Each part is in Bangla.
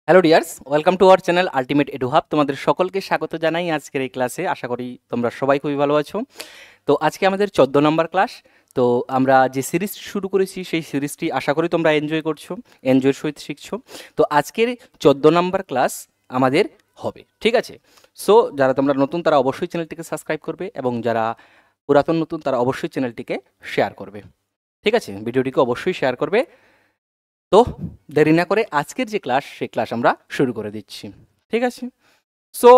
Hello dears, welcome to our channel ultimate edu hub. তোমাদের সকলকে স্বাগত জানাই আজকের এই ক্লাসে। আশা করি তোমরা সবাই খুবই ভালো আছো। তো আজকে আমাদের 14 নম্বর ক্লাস। তো আমরা যে সিরিজ শুরু করেছি সেই সিরিজটি আশা করি তোমরা এনজয় করছো, এনজয়ের সহিত শিখছো। তো আজকের 14 নম্বর ক্লাস আমাদের হবে, ঠিক আছে? সো যারা তোমরা নতুন তারা অবশ্যই চ্যানেলটিকে সাবস্ক্রাইব করবে, এবং যারা পুরাতন নতুন তারা অবশ্যই চ্যানেলটিকে শেয়ার করবে, ঠিক আছে? ভিডিওটিকে অবশ্যই শেয়ার করবে। তো দেরি না করে আজকের যে ক্লাস সেই ক্লাস আমরা শুরু করে দিচ্ছি, ঠিক আছে? সো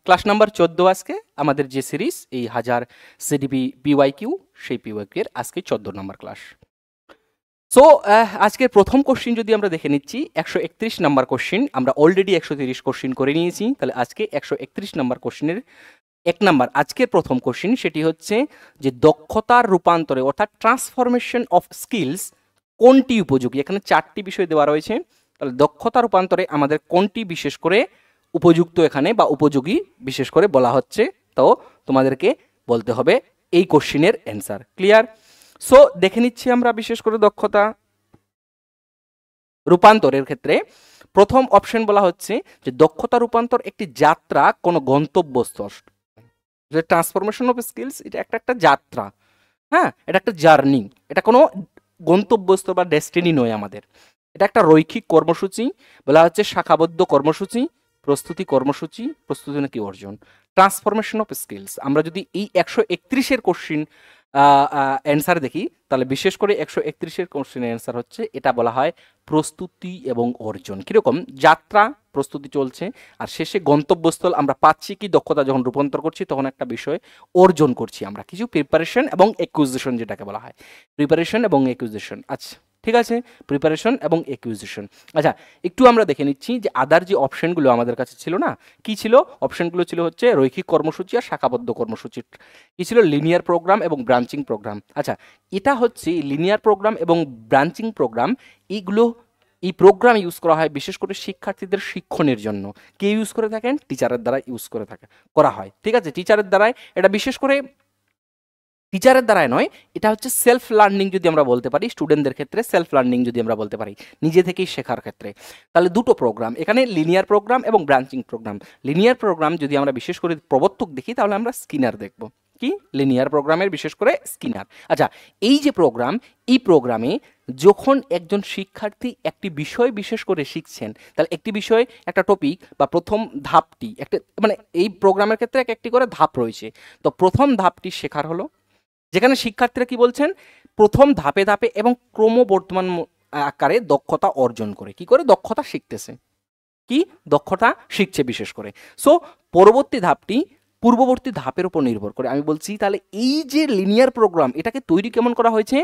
ক্লাস নাম্বার 14 আজকে আমাদের যে সিরিজ এই 1000 সিডিপি পিওয়াইকিউ, সেই পিওয়াইকিউ এর আজকে 14 নম্বর ক্লাস। সো আজকের প্রথম কোশ্চিন যদি আমরা দেখে নিচ্ছি, 131 নাম্বার কোশ্চিন। আমরা অলরেডি 130 কোশ্চিন করে নিয়েছি, তাহলে আজকে 131 নাম্বার কোশ্চিনের 1 নাম্বার আজকের প্রথম কোশ্চিন, সেটি হচ্ছে যে দক্ষতার রূপান্তরে অর্থাৎ ট্রান্সফরমেশন অফ স্কিলস কোনটি উপযোগী। এখানে 4টি বিষয় দেওয়া রয়েছে, তাহলে দক্ষতা রূপান্তরে আমাদের কোনটি বিশেষ করে উপযুক্ত এখানে বা উপযোগী বিশেষ করে বলা হচ্ছে, তো তোমাদেরকে বলতে হবে এই কোশ্চিনের অ্যান্সার। ক্লিয়ার? সো দেখে নিচ্ছি আমরা বিশেষ করে দক্ষতা রূপান্তরের ক্ষেত্রে প্রথম অপশন বলা হচ্ছে যে দক্ষতা রূপান্তর একটি যাত্রা কোনো গন্তব্যস্থল। যে ট্রান্সফরমেশন অফ স্কিলস এটা একটা যাত্রা, হ্যাঁ, এটা একটা জার্নি, এটা কোনো গন্তব্যস্থল বা ডেস্টিনি নয় আমাদের। এটা একটা রৈখিক কর্মসূচি, বলা হচ্ছে শাখাবদ্ধ কর্মসূচি, প্রস্তুতি কর্মসূচি, প্রস্তুতি নাকি অর্জন। ট্রান্সফরমেশন অফ স্কিলস আমরা যদি এই 131-এর কোশ্চিন অ্যান্সার দেখি, তাহলে বিশেষ করে 131-এর কোশ্চিনের অ্যান্সার হচ্ছে এটা বলা হয় প্রস্তুতি এবং অর্জন। কীরকম যাত্রা, প্রস্তুতি চলছে, আর শেষে গন্তব্যস্থল আমরা পাচ্ছি কি দক্ষতা যখন রূপান্তর করছি তখন একটা বিষয় অর্জন করছি আমরা, কিছু প্রিপারেশন এবং একুইজিশন যেটাকে বলা হয়, প্রিপারেশন এবং একুইজিশন। আচ্ছা ঠিক আছে, প্রিপারেশন এবং একুইজিশন। আচ্ছা একটু আমরা দেখে নিচ্ছি যে আদার যে অপশনগুলো আমাদের কাছে ছিল না, কি ছিল অপশনগুলো? ছিল হচ্ছে রৈখিক কর্মসূচি আর শাখাবদ্ধ কর্মসূচি, কি ছিল লিনিয়ার প্রোগ্রাম এবং ব্রাঞ্চিং প্রোগ্রাম। আচ্ছা এটা হচ্ছে লিনিয়ার প্রোগ্রাম এবং ব্রাঞ্চিং প্রোগ্রাম, এইগুলো এই প্রোগ্রাম ইউজ করা হয় বিশেষ করে শিক্ষার্থীদের শিক্ষণের জন্য। কে ইউজ করে থাকেন? টিচারের দ্বারা ইউজ করে করা হয়, ঠিক আছে? টিচারের দ্বারাই এটা, বিশেষ করে টিচারের দ্বারাই নয়, এটা হচ্ছে সেলফ লার্নিং যদি আমরা বলতে পারি, স্টুডেন্টদের ক্ষেত্রে সেলফ লার্নিং যদি আমরা বলতে পারি, নিজে থেকেই শেখার ক্ষেত্রে। তাহলে দুটো প্রোগ্রাম এখানে, লিনিয়ার প্রোগ্রাম এবং ব্রাঞ্চিং প্রোগ্রাম। লিনিয়ার প্রোগ্রাম যদি আমরা বিশেষ করে প্রবর্তক দেখি তাহলে আমরা স্কিনার দেখব। কি লিনিয়ার প্রোগ্রামের বিশেষ করে স্কিনার। আচ্ছা এই যে প্রোগ্রাম, এই প্রোগ্রামে যখন একজন শিক্ষার্থী একটি বিষয় বিশেষ করে শিখছেন, তাহলে একটি বিষয় একটা টপিক বা প্রথম ধাপটি একটা, মানে এই প্রোগ্রামের ক্ষেত্রে একটি করে ধাপ রয়েছে। তো প্রথম ধাপটি শেখার হলো, যেখানে শিক্ষার্থীরা কি বলছেন, প্রথম ধাপে ধাপে এবং ক্রমবর্ধমান আকারে দক্ষতা অর্জন করে, কি করে দক্ষতা শিখতেছে, কি দক্ষতা শিখছে বিশেষ করে। সো পরবর্তী ধাপটি পূর্ববর্তী ধাপের উপর নির্ভর করে। আমি বলছি তাহলে এই যে লিনিয়ার প্রোগ্রাম এটাকে তৈরি কেমন করা হয়েছে,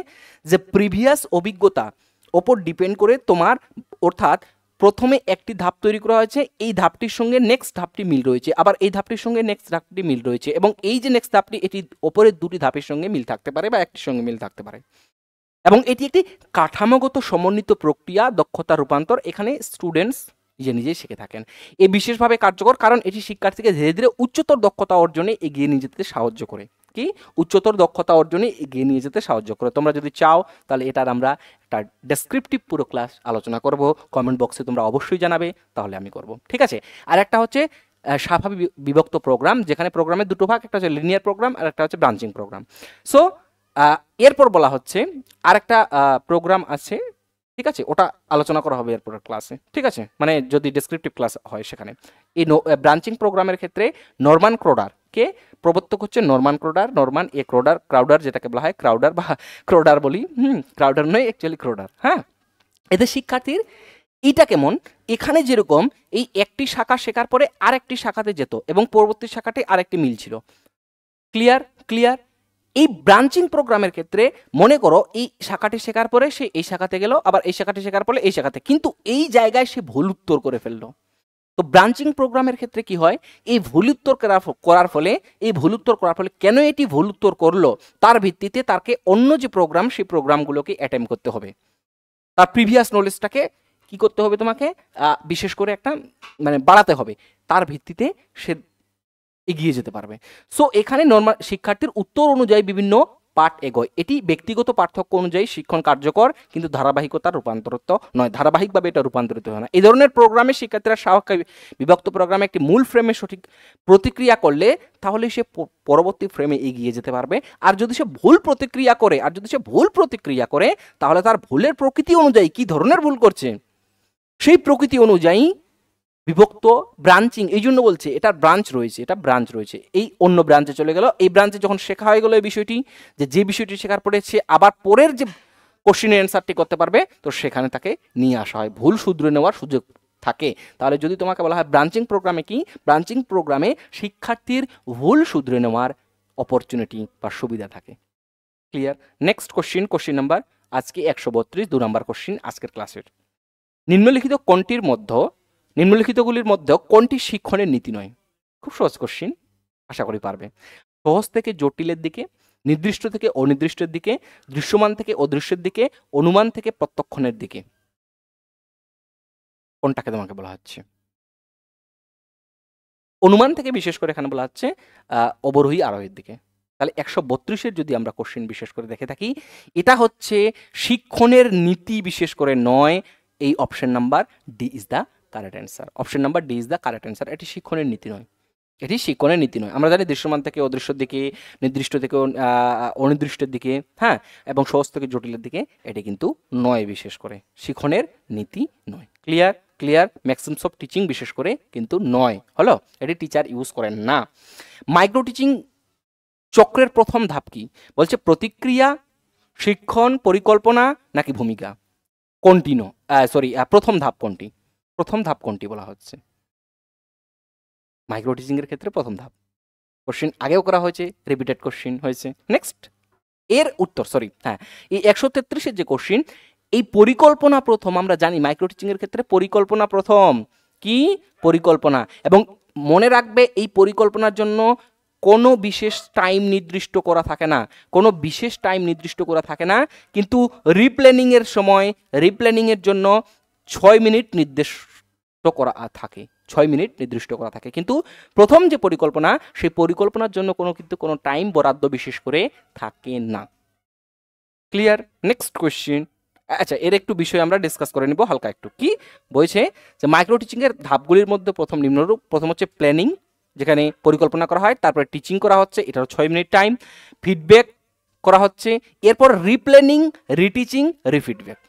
যে প্রিভিয়াস অভিজ্ঞতা ওপর ডিপেন্ড করে তোমার, অর্থাৎ প্রথমে একটি ধাপ তৈরি করা হয়েছে, এই ধাপটির সঙ্গে নেক্সট ধাপটি মিল রয়েছে, আবার এই ধাপটির সঙ্গে নেক্সট ধাপটি মিল রয়েছে, এবং এই যে নেক্সট ধাপটি এটি ওপরের দুটি ধাপের সঙ্গে মিল থাকতে পারে বা একটির সঙ্গে মিল থাকতে পারে, এবং এটি একটি কাঠামোগত সমন্বিত প্রক্রিয়া দক্ষতা রূপান্তর। এখানে স্টুডেন্টস নিজে নিজেই শিখে থাকেন। এ বিশেষভাবে কার্যকর কারণ এটি শিক্ষার্থীকে ধীরে ধীরে উচ্চতর দক্ষতা অর্জনে এগিয়ে নিয়ে যেতে সাহায্য করে। কি উচ্চতর দক্ষতা অর্জনে এগিয়ে নিয়ে যেতে সাহায্য করে। তোমরা যদি চাও তাহলে এটার আমরা একটা ডেসক্রিপটিভ পুরো ক্লাস আলোচনা করব, কমেন্ট বক্সে তোমরা অবশ্যই জানাবে, তাহলে আমি করব, ঠিক আছে? আর একটা হচ্ছে স্বাভাবিক বিভক্ত প্রোগ্রাম, যেখানে প্রোগ্রামের দুটো ভাগ, একটা হচ্ছে লিনিয়ার প্রোগ্রাম আর একটা হচ্ছে ব্রাঞ্চিং প্রোগ্রাম। সো এরপর বলা হচ্ছে আরেকটা প্রোগ্রাম আছে, ঠিক আছে? ওটা আলোচনা করা হবে এরপরের ক্লাসে, ঠিক আছে? মানে যদি ডেসক্রিপটিভ ক্লাস হয় সেখানে। এই ব্রাঞ্চিং প্রোগ্রামের ক্ষেত্রে নরমান ক্রোডার কে প্রবর্তক হচ্ছে নরমান ক্রোডার, নরমান এ ক্রোডার, ক্রাউডার যেটাকে বলা হয় ক্রাউডার বা ক্রোডার বলি, ক্রাউডার নয় অ্যাকচুয়ালি ক্রোডার। হ্যাঁ, এদের শিক্ষার্থীর এটা কেমন, এখানে যেরকম এই একটি শাখা শেখার পরে আরেকটি শাখাতে যেত এবং পরবর্তী শাখাতে আরেকটি মিল ছিল। ক্লিয়ার? ক্লিয়ার? এই ব্রাঞ্চিং প্রোগ্রামের ক্ষেত্রে মনে করো এই শাখাটি শেখার পরে সে এই শাখাতে গেল, আবার এই শাখাটি শেখার পরে এই শাখাতে, কিন্তু এই জায়গায় সে ভুল উত্তর করে ফেললো। তো ব্রাঞ্চিং প্রোগ্রামের ক্ষেত্রে কি হয়, এই ভুল উত্তর করার ফলে, এই ভুল উত্তর করার ফলে কেন এটি ভুল উত্তর করলো তার ভিত্তিতে তাকে অন্য যে প্রোগ্রাম সেই প্রোগ্রামগুলোকে অ্যাটেম্প করতে হবে, তার প্রিভিয়াস নলেজটাকে কি করতে হবে, তোমাকে বিশেষ করে একটা মানে বাড়াতে হবে, তার ভিত্তিতে সে এগিয়ে যেতে পারবে। সো এখানে নর্মাল শিক্ষার্থীর উত্তর অনুযায়ী বিভিন্ন পাঠ এগোয়। এটি ব্যক্তিগত পার্থক্য অনুযায়ী শিক্ষণ কার্যকর, কিন্তু ধারাবাহিকতার রূপান্তরিত নয়, ধারাবাহিকভাবে এটা রূপান্তরিত হয় না। এই ধরনের প্রোগ্রামে শিক্ষার্থীরা স্বাভাবিক বিভক্ত প্রোগ্রামে একটি মূল ফ্রেমে সঠিক প্রতিক্রিয়া করলে তাহলে সে পরবর্তী ফ্রেমে এগিয়ে যেতে পারবে। আর যদি সে ভুল প্রতিক্রিয়া করে তাহলে তার ভুলের প্রকৃতি অনুযায়ী কি ধরনের ভুল করছে সেই প্রকৃতি অনুযায়ী বিভক্ত ব্রাঞ্চিং, এই জন্য বলছে এটা ব্রাঞ্চ রয়েছে, এই অন্য ব্রাঞ্চে চলে গেল। এই ব্রাঞ্চে যখন শেখা হয়ে গেল এই বিষয়টি, যে বিষয়টি শেখার পরে সে আবার পরের যে কোশ্চেনের অ্যান্সারটি করতে পারবে, তো সেখানে তাকে নিয়ে আসা হয়, ভুল শুধরে নেওয়ার সুযোগ থাকে। তাহলে যদি তোমাকে বলা হয় ব্রাঞ্চিং প্রোগ্রামে কি, ব্রাঞ্চিং প্রোগ্রামে শিক্ষার্থীর ভুল শুধরে নেওয়ার অপরচুনিটি বা সুবিধা থাকে। ক্লিয়ার? নেক্সট কোশ্চিন নাম্বার আজকে 132, 2 নাম্বার কোশ্চিন আজকের ক্লাসের। নিম্নলিখিতগুলির মধ্যে কোনটি শিক্ষণের নীতি নয়? খুব সহজ কোশ্চিন, আশা করি পারবে। সহজ থেকে জটিলের দিকে, নির্দিষ্ট থেকে অনির্দিষ্টের দিকে, দৃশ্যমান থেকে অদৃশ্যের দিকে, অনুমান থেকে প্রত্যক্ষণের দিকে, কোনটাকে তোমাকে বলা হচ্ছে? অনুমান থেকে বিশেষ করে এখানে বলা হচ্ছে অবরোহী আরোহীর দিকে। তাহলে 132-এর যদি আমরা কোশ্চিন বিশেষ করে দেখে থাকি, এটা হচ্ছে শিক্ষণের নীতি বিশেষ করে নয়। এই option number D is the correct answer. এটি শিক্ষণের নীতি নয়, আমরা জানি দৃশ্যমান থেকে অদৃশ্যের দিকে, নির্দিষ্ট থেকে অনির্দিষ্টের দিকে, হ্যাঁ, এবং সহজ থেকে জটিলের দিকে, এটি কিন্তু নয়, বিশেষ করে শিক্ষণের নীতি নয়। ক্লিয়ার? ম্যাক্সিমাম অফ টিচিং বিশেষ করে কিন্তু নয়, হলো, এটি টিচার ইউজ করেন না। মাইক্রো টিচিং চক্রের প্রথম ধাপ কি? বলছে প্রতিক্রিয়া, শিক্ষণ, পরিকল্পনা নাকি ভূমিকা? প্রথম ধাপ কোনটি বলা হচ্ছে মাইক্রো টিচিং এর ক্ষেত্রে? প্রথম ধাপ। কোশ্চিন আগেও করা হয়েছে, রিপিটেড কোশ্চিন হয়েছে। নেক্সট এর উত্তর, এই 133-এর যে কোশ্চিন, এই পরিকল্পনা প্রথম। আমরা জানি মাইক্রো টিচিং এর ক্ষেত্রে পরিকল্পনা প্রথম। কি পরিকল্পনা? এবং মনে রাখবে এই পরিকল্পনার জন্য কোনো বিশেষ টাইম নির্দিষ্ট করা থাকে না, কিন্তু রিপ্ল্যানিংয়ের সময় রিপ্ল্যানিংয়ের জন্য 6 মিনিট নির্দিষ্ট করা থাকে। কিন্তু প্রথম যে পরিকল্পনা, সেই পরিকল্পনার জন্য কোনো টাইম বরাদ্দ বিশেষ করে থাকে না। ক্লিয়ার? Next question. আচ্ছা, এর একটু বিষয় আমরা ডিসকাস করে নিব হালকা একটু। কি বলছে যে মাইক্রো টিচিং এর ধাপগুলির মধ্যে প্রথম নিম্নরূপ। প্রথম হচ্ছে প্ল্যানিং, যেখানে পরিকল্পনা করা হয়, তারপরে টিচিং করা হচ্ছে, এটাও 6 মিনিট টাইম, ফিডব্যাক করা হচ্ছে, এরপর রিপ্ল্যানিং, রিটিচিং, রিফিডব্যাক।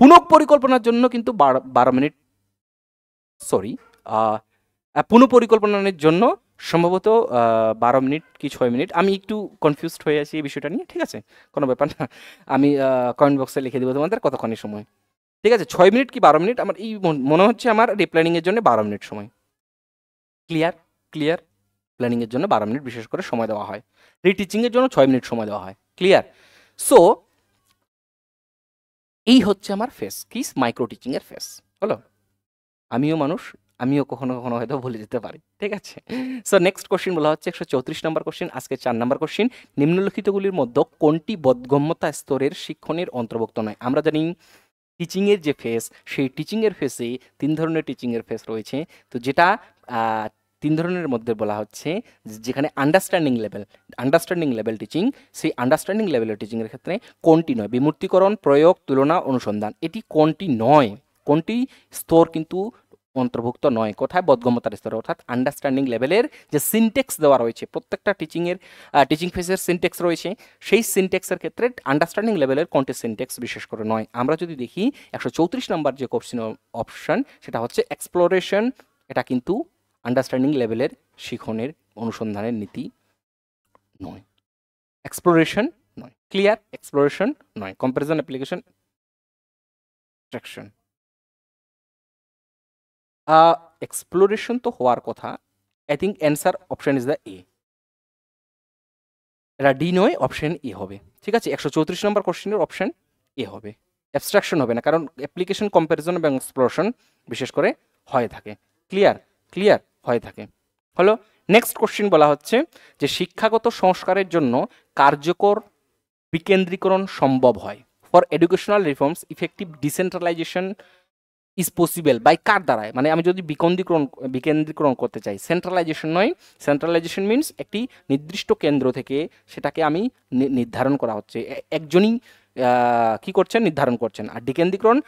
পুনঃ পরিকল্পনার জন্য কিন্তু 12 মিনিট, পুনঃ পরিকল্পনার জন্য সম্ভবত 12 মিনিট কি 6 মিনিট, আমি একটু কনফিউজড হয়ে আছি এই বিষয়টা নিয়ে। ঠিক আছে, কোনো ব্যাপার না, আমি কমেন্ট বক্সে লিখে দেবো তোমাদের কতক্ষণের সময়। ঠিক আছে, 6 মিনিট কি 12 মিনিট, আমার এই মনে হচ্ছে আমার রিপ্ল্যানিং এর জন্য 12 মিনিট সময়। ক্লিয়ার? প্ল্যানিং এর জন্য 12 মিনিট বিশেষ করে সময় দেওয়া হয়, রিটিচিং এর জন্য 6 মিনিট সময় দেওয়া হয়। ক্লিয়ার? সো এই হচ্ছে আমার ফেস, কি মাইক্রো টিচিং এর ফেস, হলো। আমিও মানুষ, আমিও কখনো কখনো হয়তো ভুলে যেতে পারি। ঠিক আছে, সো নেক্সট কোশ্চিন বলা হচ্ছে 134 নম্বর কোশ্চিন, আজকে 4 নম্বর কোশ্চিন। নিম্নলিখিতগুলির মধ্যে কোনটি বোধগম্যতা স্তরের শিক্ষণের অন্তর্ভুক্ত নয়? আমরা জানি টিচিং এর যে ফেস, সেই টিচিং এর ফেসে 3 ধরনের টিচিং এর ফেস রয়েছে। তো যেটা 3 ধরনের মধ্যে বলা হচ্ছে, যেখানে আন্ডারস্ট্যান্ডিং লেভেল টিচিং, সেই আন্ডারস্ট্যান্ডিং লেভেলের টিচিং এর ক্ষেত্রে কোনটি নয়? বিমূর্তিকরণ, প্রয়োগ, তুলনা, অনুসন্ধান। এটি কোনটি নয়? কোনটি স্তর কিন্তু অন্তর্ভুক্ত নয়? কোথায়? বোধগম্যতার স্তরে, অর্থাৎ আন্ডারস্ট্যান্ডিং লেভেলের যে সিনটেক্স দেওয়া রয়েছে, প্রত্যেকটা টিচিং ফেসের সিনটেক্স রয়েছে, সেই সিনটেক্সের ক্ষেত্রে আন্ডারস্ট্যান্ডিং লেভেলের কোনটি সিনটেক্স বিশেষ করে নয়? আমরা যদি দেখি 134 নম্বর যে কোশ্চেন অপশন, সেটা হচ্ছে এক্সপ্লোরেশন। এটা কিন্তু আন্ডারস্ট্যান্ডিং লেভেলের শিখনের অনুসন্ধানের নীতি নয়, এক্সপ্লোরেশন নয়। ক্লিয়ার? এক্সপ্লোরেশন নয়। কম্পারিজন, অ্যাপ্লিকেশন, অ্যাট্রাকশন, এক্সপ্লোরেশন তো হওয়ার কথা। I think answer option is the A, এটা ডি নয়, অপশন এ হবে। ঠিক আছে, 134 নম্বর কোশ্চেনের অপশন এ হবে, অ্যাবস্ট্রাকশন হবে না, কারণ অ্যাপ্লিকেশন, কম্পারিজন এবং এক্সপ্লোরেশন বিশেষ করে হয়ে থাকে। ক্লিয়ার হয়ে থাকে, হলো। নেক্সট কোশ্চেন বলা হচ্ছে যে শিক্ষাগত সংস্কারের জন্য কার্যকর বিকেন্দ্রীকরণ সম্ভব হয়। For educational reforms effective decentralization is possible by কার দ্বারায়, মানে আমি যদি বিকেন্দ্রীকরণ করতে চাই, সেন্ট্রালাইজেশন নয়। সেন্ট্রালাইজেশন মিনস একটি নির্দিষ্ট কেন্দ্র থেকে সেটাকে আমি নির্ধারণ করা হচ্ছে, একজনই কি করছেন, নির্ধারণ করছেন। আর ডিকেন্দ্রীকরণ,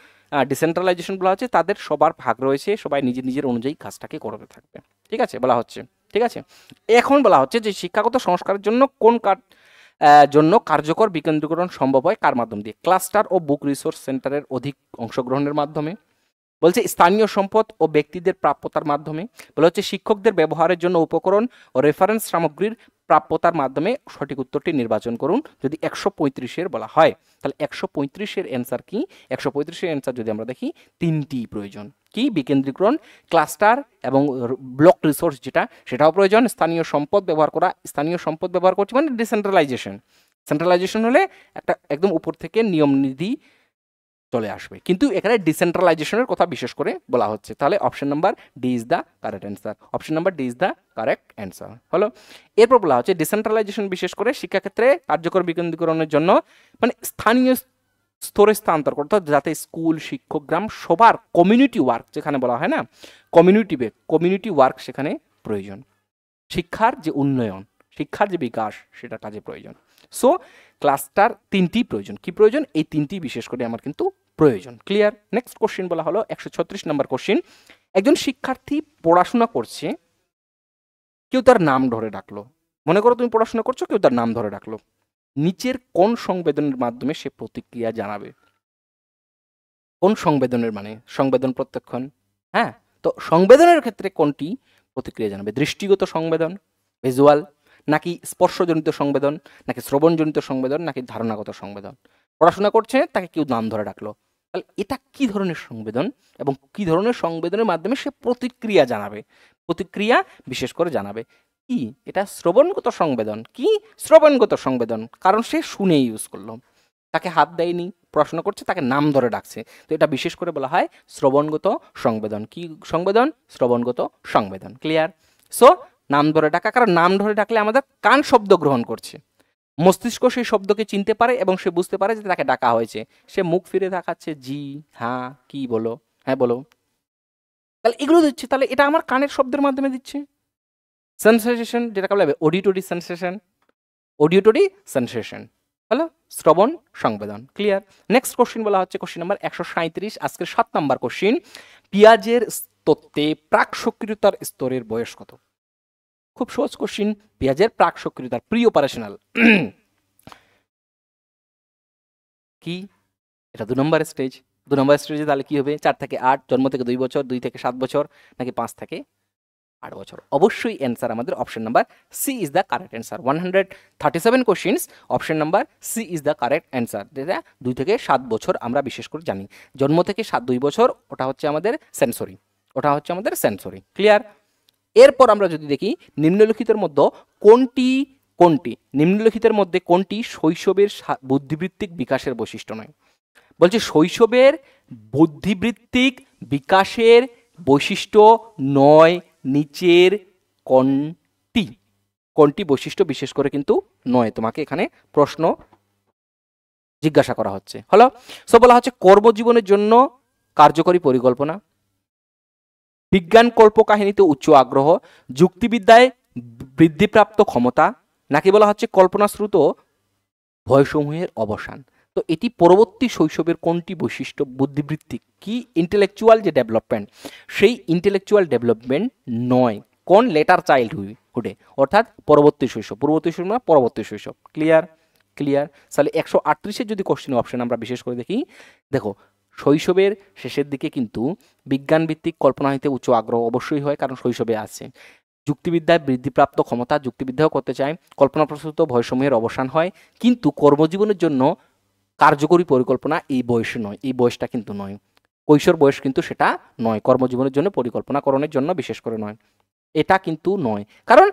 ডিসেন্ট্রালাইজেশন বলা হচ্ছে তাদের সবার ভাগ রয়েছে, সবাই নিজের নিজের অনুযায়ী কাজটাকে করতে থাকবে। ঠিক আছে, বলা হচ্ছে। ঠিক আছে, এখন বলা হচ্ছে যে শিক্ষাগত সংস্কারের জন্য জন্য কার্যকর বিকেন্দ্রীকরণ সম্ভব হয় কার মাধ্যম দিয়ে? ক্লাস্টার ও বুক রিসোর্স সেন্টারের অধিক অংশগ্রহণের মাধ্যমে, বলছে স্থানীয় সম্পদ ও ব্যক্তিদের প্রাপ্যতার মাধ্যমে, বলা হচ্ছে শিক্ষকদের ব্যবহারের জন্য উপকরণ ও রেফারেন্স সামগ্রীর প্রাপ্যতার মাধ্যমে। সঠিক উত্তরটি নির্বাচন করুন যদি 135-এর বলা হয়। তাহলে 135-এর অ্যান্সার কি? 135-এর অ্যান্সার যদি আমরা দেখি, তিনটি প্রয়োজন। কি? বিকেন্দ্রীকরণ, ক্লাস্টার এবং ব্লক রিসোর্স যেটা, সেটাও প্রয়োজন। স্থানীয় সম্পদ ব্যবহার করা, স্থানীয় সম্পদ ব্যবহার করছি মানে ডিসেন্ট্রালাইজেশন। সেন্ট্রালাইজেশন হলে একটা একদম উপর থেকে নিয়ম নীতি চলে আসবে, কিন্তু এখানে ডিসেন্ট্রালাইজেশনের কথা বিশেষ করে বলা হচ্ছে। তাহলে option number D is the correct answer. Option number D is the correct answer হলো। এরপর বলা হচ্ছে ডিসেন্ট্রালাইজেশন বিশেষ করে শিক্ষাক্ষেত্রে কার্যকর বিকেন্দ্রীকরণের জন্য, মানে স্থানীয় স্তরে স্থানান্তর করতে, যাতে স্কুল, শিক্ষক, গ্রাম সবার কমিউনিটি ওয়ার্ক, যেখানে বলা হয় না কমিউনিটি ওয়ার্ক, সেখানে প্রয়োজন। শিক্ষার যে উন্নয়ন, শিক্ষার যে বিকাশ, সেটা কাজে প্রয়োজন। সো ক্লাস্টার তিনটি প্রয়োজন। কি প্রয়োজন? এই তিনটি বিশেষ করে আমার কিন্তু প্রয়োজন। ক্লিয়ার? নেক্সট কোশ্চেন বলা হলো 136 নম্বর কোশ্চেন। একজন শিক্ষার্থী পড়াশোনা করছে, কেউ তার নাম ধরে ডাকলো। মনে করো তুমি পড়াশোনা করছো, কেউ তার নাম ধরে ডাকলো। নিচের কোন সংবেদনের মাধ্যমে সে প্রতিক্রিয়া জানাবে? কোন সংবেদনের, মানে সংবেদন প্রত্যক্ষণ। হ্যাঁ, তো সংবেদনের ক্ষেত্রে কোনটি প্রতিক্রিয়া জানাবে? দৃষ্টিগত সংবেদন, ভিজুয়াল, নাকি স্পর্শজনিত সংবেদন, নাকি শ্রবণজনিত সংবেদন, নাকি ধারণাগত সংবেদন? পড়াশোনা করছে, তাকে কেউ নাম ধরে ডাকলো, তাহলে এটা কি ধরনের সংবেদন এবং কি ধরনের সংবেদনের মাধ্যমে সে প্রতিক্রিয়া জানাবে? প্রতিক্রিয়া বিশেষ করে জানাবে কি? এটা শ্রবণগত সংবেদন। কি? শ্রবণগত সংবেদন, কারণ সে শুনে ইউজ করলো, তাকে হাত দেয়নি, পড়াশোনা করছে, তাকে নাম ধরে ডাকছে, তো এটা বিশেষ করে বলা হয় শ্রবণগত সংবেদন। কি সংবেদন? শ্রবণগত সংবেদন। ক্লিয়ার? সো নাম ধরে ডাকা, কারণ নাম ধরে ডাকলে আমাদের কান শব্দ গ্রহণ করছে, মস্তিষ্ক সেই শব্দকে চিনতে পারে এবং সে বুঝতে পারে যে তাকে ডাকা হয়েছে। সে মুখ ফিরে তাকাচ্ছে, জি, হ্যাঁ, কি বলো, হ্যাঁ বলো, তাহলে এগুলো দিচ্ছে। তাহলে এটা আমার কানের শব্দের মাধ্যমে দিচ্ছে। সেন্সেশন, যেটাকে বলা হবে অডিটরি সেন্সেশন, অডিওটরি সেন্সেশন হলো শ্রবণ সংবেদন। ক্লিয়ার? নেক্সট কোশ্চিন বলা হচ্ছে কোশ্চিন নাম্বার 137, আজকের 7 নাম্বার কোশ্চিন। পেঁয়াজের তত্ত্বে প্রাক সক্রিয়তার স্তরের বয়স কত? খুব সহজ কোশ্চিন। পেঁয়াজের প্রাক সক্রিয়তার, প্রি অপারেশনাল কি? এটা 2 নম্বর স্টেজ। 2 নম্বর স্টেজে তাহলে কি হবে? 4 থেকে 8, জন্ম থেকে 2 বছর, 2 থেকে 7 বছর, নাকি 5 থেকে 8 বছর? অবশ্যই অ্যান্সার আমাদের option number C is the correct answer. 137 questions, option number C is the correct answer. যেটা 2 থেকে 7 বছর আমরা বিশেষ করে জানি। জন্ম থেকে 2 বছর, ওটা হচ্ছে আমাদের সেন্সরি, ওটা হচ্ছে আমাদের সেন্সরি। ক্লিয়ার? এরপর আমরা যদি দেখি নিম্নলিখিতের মধ্যে কোনটি নিম্নলিখিতের মধ্যে কোনটি শৈশবের বুদ্ধিবৃত্তিক বিকাশের বৈশিষ্ট্য নয়? বলছে শৈশবের বুদ্ধিবৃত্তিক বিকাশের বৈশিষ্ট্য নয় নিচের কোনটি বৈশিষ্ট্য বিশেষ করে কিন্তু নয়, তোমাকে এখানে প্রশ্ন জিজ্ঞাসা করা হচ্ছে। হলো, সো বলা হচ্ছে কর্মজীবনের জন্য কার্যকরী পরিকল্পনা, বিজ্ঞান কল্পকাহিনীতে উচ্চ আগ্রহ, যুক্তিবিদ্যায় বৃদ্ধিপ্রাপ্ত ক্ষমতা, নাকি বলা হচ্ছে কল্পনাশ্রুত ভয়সমূহের অবসান। তো এটি পরবর্তী শৈশবের কোনটি বৈশিষ্ট্য বুদ্ধিবৃত্তিক, কি ইন্টেলেকচুয়াল যে ডেভেলপমেন্ট, সেই ইন্টেলেকচুয়াল ডেভেলপমেন্ট নয়, কোন লেটার চাইল্ডহুডে, অর্থাৎ পরবর্তী শৈশব। পূর্ববর্তী শৈশব না পরবর্তী শৈশব। ক্লিয়ার? ক্লিয়ার? তাহলে 138-এর যদি কোশ্চেন অপশন আমরা বিশেষ করে দেখি, দেখো শৈশবের শেষের দিকে কিন্তু বিজ্ঞানভিত্তিক কল্পনাহিতে উচ্চ আগ্রহ অবশ্যই হয়, কারণ শৈশবে আছে। যুক্তিবিদ্যায় বৃদ্ধিপ্রাপ্ত ক্ষমতা, যুক্তিবিদ্যাও করতে চায়। কল্পনাপ্রসূত ভয়সমূহের অবসান হয়, কিন্তু কর্মজীবনের জন্য কার্যকরী পরিকল্পনা এই বয়স নয়, এই বয়সটা কিন্তু নয়, কৈশোর বয়স কিন্তু সেটা নয়, কর্মজীবনের জন্য পরিকল্পনাকরণের জন্য বিশেষ করে নয়, এটা কিন্তু নয়। কারণ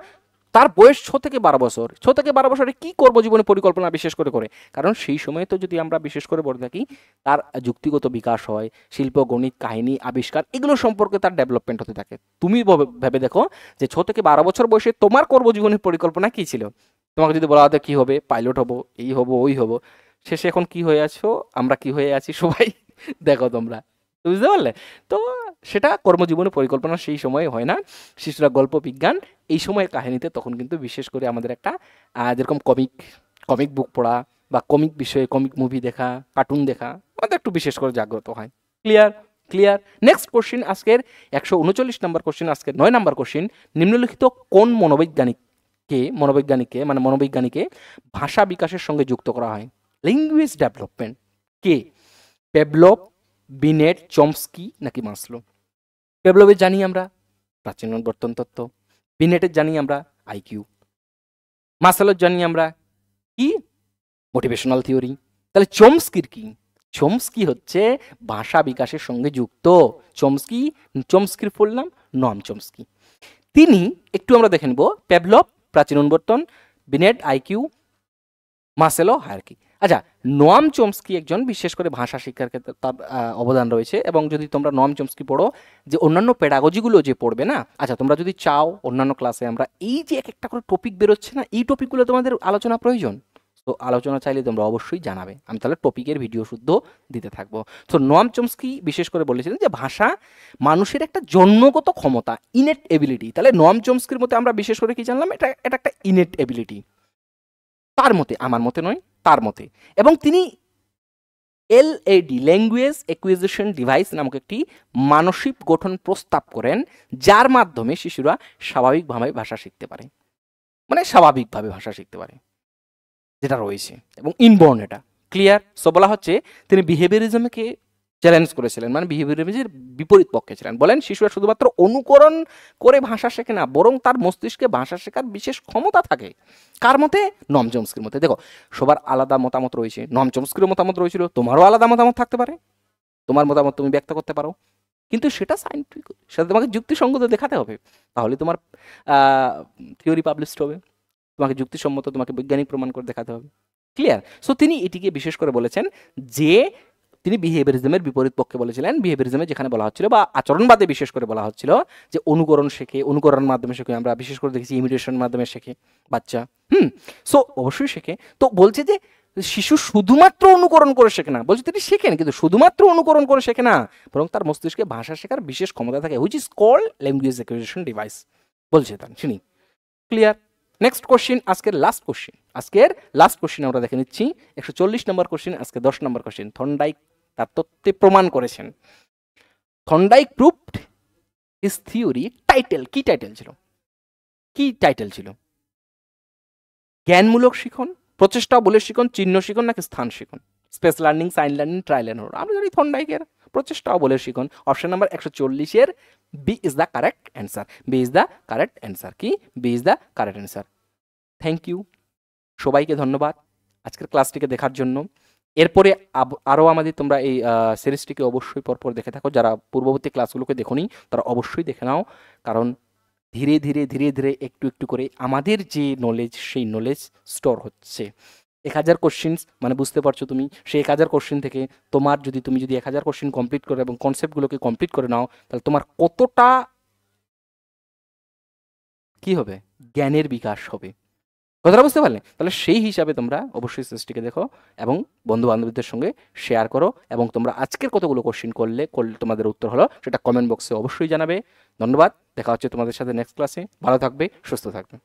তার বয়স 6 থেকে 12 বছর, 6 থেকে 12 বছরে কি কর্মজীবনে পরিকল্পনা বিশেষ করে করে? কারণ সেই সময়ে তো যদি আমরা বিশেষ করে বলে থাকি, তার যুক্তিগত বিকাশ হয়, শিল্প, গণিত, কাহিনী, আবিষ্কার, এগুলো সম্পর্কে তার ডেভেলপমেন্ট হতে থাকে। তুমি ভেবে দেখো যে 6 থেকে 12 বছর বয়সে তোমার কর্মজীবনের পরিকল্পনা কি ছিল? তোমাকে যদি বলা হতো কি হবে, পাইলট হবো, এই হবো, ওই হবো, শেষে এখন কি হয়ে আছো, আমরা কি হয়ে আছি সবাই দেখো তোমরা, বুঝতে পারলে? তো সেটা কর্মজীবনে পরিকল্পনা সেই সময়ে হয় না। শিশুরা গল্প বিজ্ঞান এই সময়ের কাহিনীতে তখন কিন্তু বিশেষ করে আমাদের একটা যেরকম কমিক বুক পড়া বা কমিক বিষয়ে কমিক মুভি দেখা, কার্টুন দেখা আমাদের একটু বিশেষ করে জাগ্রত হয়। ক্লিয়ার? ক্লিয়ার? নেক্সট কোশ্চেন আজকের ১৩৯ নাম্বার কোশ্চেন, আজকের ৯ নাম্বার কোশ্চেন। নিম্নলিখিত কোন মনোবৈজ্ঞানিককে ভাষা বিকাশের সঙ্গে যুক্ত করা হয়? ল্যাঙ্গুয়েজ ডেভেলপমেন্ট কে? পেভলভ, বিনেট, চমস্কি নাকি মাসলো? পেভলভের জানি আমরা প্রাচীন বর্তন তত্ত্ব, বিনেটের জানি আমরা আইকিউ, মাসলোর জানি আমরা কি মোটিভেশনাল থিওরি। তাহলে চমস্কির কি? চমস্কি হচ্ছে ভাষা বিকাশের সঙ্গে যুক্ত। চমস্কির ফুল নাম নম চমস্কি। তিনি একটু আমরা দেখে নেব, পেভলভ প্রাচীন অনুবর্তন, বিনেট আইকিউ, মাসেলো হায়ারকি। আচ্ছা, নোয়াম চমস্কি একজন বিশেষ করে ভাষা শিক্ষার ক্ষেত্রে তার অবদান রয়েছে। এবং যদি তোমরা নোয়াম চমস্কি পড়ো, যে অন্যান্য পেডাগজিগুলো যে পড়বে না, আচ্ছা তোমরা যদি চাও অন্যান্য ক্লাসে আমরা এই যে এক একটা করে টপিক বেরোচ্ছে না, এই টপিকগুলো তোমাদের আলোচনা প্রয়োজন, তো আলোচনা চাইলে তোমরা অবশ্যই জানাবে, আমি তাহলে টপিকের ভিডিও শুদ্ধ দিতে থাকবো। তো নোয়াম চমস্কি বিশেষ করে বলেছিলেন যে ভাষা মানুষের একটা জন্মগত ক্ষমতা, ইনেট এবিলিটি। তাহলে নোয়াম চমস্কির মতে আমরা বিশেষ করে কি জানলাম, এটা একটা ইনেট এবিলিটি তার মতে, আমার মতে নয়, তার মতে। এবং তিনি এলএডি ল্যাঙ্গুয়েজ অ্যাকুইজিশন ডিভাইস নামক একটি মানসিক গঠন প্রস্তাব করেন, যার মাধ্যমে শিশুরা স্বাভাবিকভাবে ভাষা শিখতে পারে, মানে স্বাভাবিকভাবে ভাষা শিখতে পারে যেটা রয়েছে, এবং ইনবর্ন এটা। ক্লিয়ার? সো বলা হচ্ছে তিনি বিহেভিয়ারিজমকে চ্যালেঞ্জ করেছিলেন, মানে বিহেভিয়ারিজমের বিপরীত পক্ষে ছিলেন। বলেন শিশুরা শুধুমাত্র অনুকরণ করে ভাষা শেখে না, বরং তার মস্তিষ্কে ভাষা শেখার বিশেষ ক্ষমতা থাকে। কার মতে? নম চমস্কির মতে। দেখো, সবার আলাদা মতামত রয়েছে, নম চমস্কির মতামত রয়েছিল, তোমারও আলাদা মতামত থাকতে পারে, তোমার মতামত তুমি ব্যক্ত করতে পারো, কিন্তু সেটা সাইন্টিফিক, সেটা তোমাকে যুক্তিসঙ্গত দেখাতে হবে, তাহলে তোমার থিওরি পাবলিশড হবে, তোমাকে যুক্তিসম্মত, তোমাকে বৈজ্ঞানিক প্রমাণ করে দেখাতে হবে। ক্লিয়ার? সো তিনি এটিকে বিশেষ করে বলেছেন যে তিনি বিহেভিয়ারিজমের বিপরীত পক্ষে বলেছিলেন। বিহেভিয়ারিজমে যেখানে বলা হচ্ছিল, বা আচরণবাদে বিশেষ করে বলা হচ্ছিল যে অনুকরণ শেখে, অনুকরণের মাধ্যমে শেখে, আমরা বিশেষ করে দেখেছি ইমিটেশনের মাধ্যমে শেখে বাচ্চা। সো অবশ্যই শেখে। তো বলছে যে শিশু শুধুমাত্র অনুকরণ করে শেখে না, বলছে তিনি শেখেন কিন্তু শুধুমাত্র অনুকরণ করে শেখে না, বরং তার মস্তিষ্কে ভাষা শেখার বিশেষ ক্ষমতা থাকে, which is called language acquisition device, বলছে তার শুনি। ক্লিয়ার? নেক্সট কোশ্চিন, আজকের লাস্ট কোশ্চিন আমরা দেখে নিচ্ছি। 140 নম্বর কোশ্চিন, আজকে 10 নম্বর কোশ্চিন। থর্নডাইক তার তত্ত্বে প্রমাণ করেছেন। Thorndike proved his theory. Title ছিল? জ্ঞানমূলক শিখন, প্রচেষ্টা বলে শিখন, চিহ্ন শিখন নাকি স্থান শিখন? Space learning, sign learning, trial and error. আমরা জানি থর্নডাইকের প্রচেষ্টা বলে শিখন। Option number 140 B is the correct answer. কি? B is the correct answer. Thank you, সবাইকে ধন্যবাদ আজকের ক্লাসটিকে দেখার জন্য। এরপরে আরও আমাদের তোমরা এই সিরিজটিকে অবশ্যই পরপর দেখে থাকো। যারা পূর্ববর্তী ক্লাসগুলোকে দেখোনি তারা অবশ্যই দেখে নাও, কারণ ধীরে ধীরে একটু করে আমাদের যে নলেজ, সেই নলেজ স্টোর হচ্ছে। 1000 কোশ্চিন, মানে বুঝতে পারছো তুমি, সেই 1000 কোশ্চিন থেকে তুমি যদি 1000 কোশ্চিন কমপ্লিট করো এবং কনসেপ্টগুলোকে কমপ্লিট করে নাও, তাহলে তোমার কতটা কি হবে, জ্ঞানের বিকাশ হবে। কথাটা বুঝতে পারলে? তাহলে সেই হিসাবে তোমরা অবশ্যই সিরিজটিকে দেখো এবং বন্ধু বান্ধবদের সঙ্গে শেয়ার করো, এবং তোমরা আজকের কতগুলো কোশ্চিন করলে তোমাদের উত্তর হলো সেটা কমেন্ট বক্সে অবশ্যই জানাবে। ধন্যবাদ, দেখা হচ্ছে তোমাদের সাথে নেক্সট ক্লাসে। ভালো থাকবে, সুস্থ থাকবে।